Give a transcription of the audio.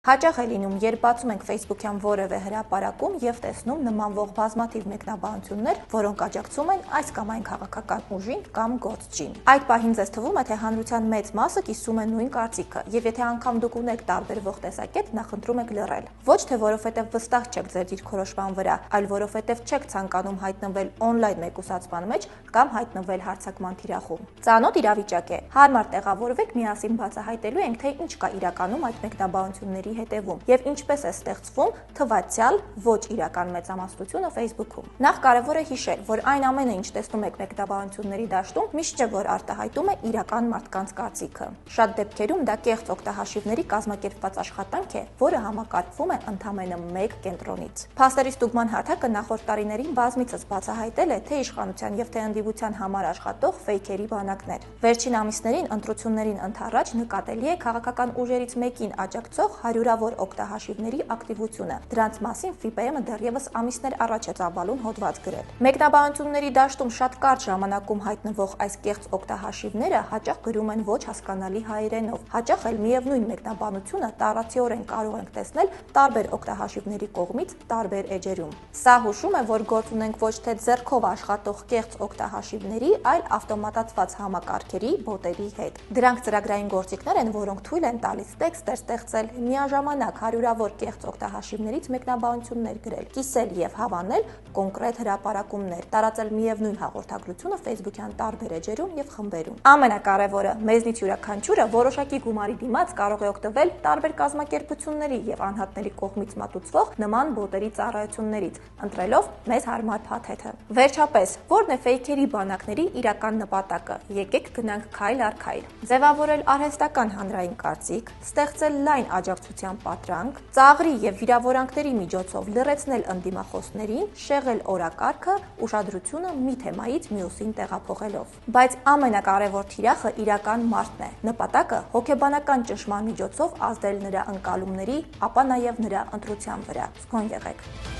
Հաճախ է լինում, երբ բացում ենք Facebook-յան որևէ հրապարակում եւ տեսնում նմանվող բազմաթիվ մեկնաբանություններ, որոնք աջակցում են այս կամ այն քաղաքական ուժին կամ գործչին։ Այդ պահին ձեզ թվում է, թե հանրության մեծ մասը կիսում է նույն կարծիքը, եւ եթե անգամ դուք ունեք տարբերվող տեսակետ, նախընտրում եք լռել։ Ոչ թե որովհետեւ վստահ չեք ձեր դիրքորոշման վրա, այլ որովհետեւ չեք ցանկանում հայտնվել on-line մեկուսացման մեջ կամ հայտնվել հարձակման թիրախում։ Ծանոթ իրավիճակ է։ Հարմար տեղավորվեք, միասին բացահայտելու ենք, թե ինչ կա իրականում այդ մեկնաբանությունների հետևում եւ ինչպես է ստեղծվում թվացial ոչ իրական մեծամասնությունը Facebook-ում։ Նախ կարևոր է հիշել, որ այն ամենը, ինչ տեսնում եք մեկնաբանությունների դաշտում, միշտ չէ, որ արտահայտում է իրական մարդկանց կարծիքը։ Շատ դեպքերում դա կեղծ օգտահաշիվների կազմակերպված աշխատանք է, որը համակարգվում է ընդամենը մեկ կենտրոնից։ Փաստերի ստուգման հարթակը նախորդ տարիներին բազմիցս բացահայտել է թե իշխանության եւ թե ընդդիմության համար աշխատող ֆեյքերի բանակներ։ Վերջին ամիսներին ընտրություններին ընդառաջ նկատելի է քաղաքական ուժերից մեկին աջակցող հարյուրավոր օգտահաշիվների ակտիվությունը։ Դրանց մասին FIPM-ը դեռևս ամիսներ առաջ է ծավալուն հոդված գրել։ Մեկնաբանությունների դաշտում շատ կարճ ժամանակում հայտնվող այս կեղծ օգտահաշիվները հաճախ գրում են ոչ հասկանալի հայերենով։ Հաճախ էլ միևնույն մեկնաբանությունը տարածիորեն կարող ենք տեսնել տարբեր օգտահաշիվների կողմից տարբեր էջերում։ Սա հուշում է, որ գործ ունենք ոչ թե ձեռքով աշխատող կեղծ օգտահաշիվների, այլ ավտոմատացված համակարգերի, բոտերի հետ։ Դրանք ծրագրային գործիքներ են, որոնք թույլ են տալիս տեքստեր ստեղծել, միաժամանակ հարյուրավոր կեղծ օգտահաշիվներից մեկնաբանություններ գրել, կիսել եւ հավանել կոնկրետ հրապարակումներ, տարածել միևնույն հաղորդագրությունը Facebook-յան տարբեր էջերում եւ խմբերում։ Ամենակարևորը, մեզնից յուրաքանչյուրը որոշակի գումարի դիմաց կարող է օգտվել տարբեր կազմակերպությունների եւ անհատների կողմից մատուցվող նման բոտերի ծառայություններից, ընտրելով մեզ հարմար փաթեթը։ Վերջապես, ո՞րն է ֆեյքերի բանակների իրական նպատակը։ Եկեք գնանք քայլ առ քայլ։ Ձևավորել արհեստական հանրային կարծիք, ստեղծել լայն աջակցության պատրանք, ծաղրի եւ վիրավորանքների միջոցով լրացնել ընդդիմախոսներին, շեղել օրակարգը, ուշադրությունը մի թեմայից մյուսին տեղափոխելով։ Բայց ամենակարևոր թիրախը իրական մարդն է։ Նպատակը հոգեբանական ճնշման միջոցով ազդել նրա ընկալումների, ապա նաեւ նրա ընտրության վրա։ Զգոն եղեք։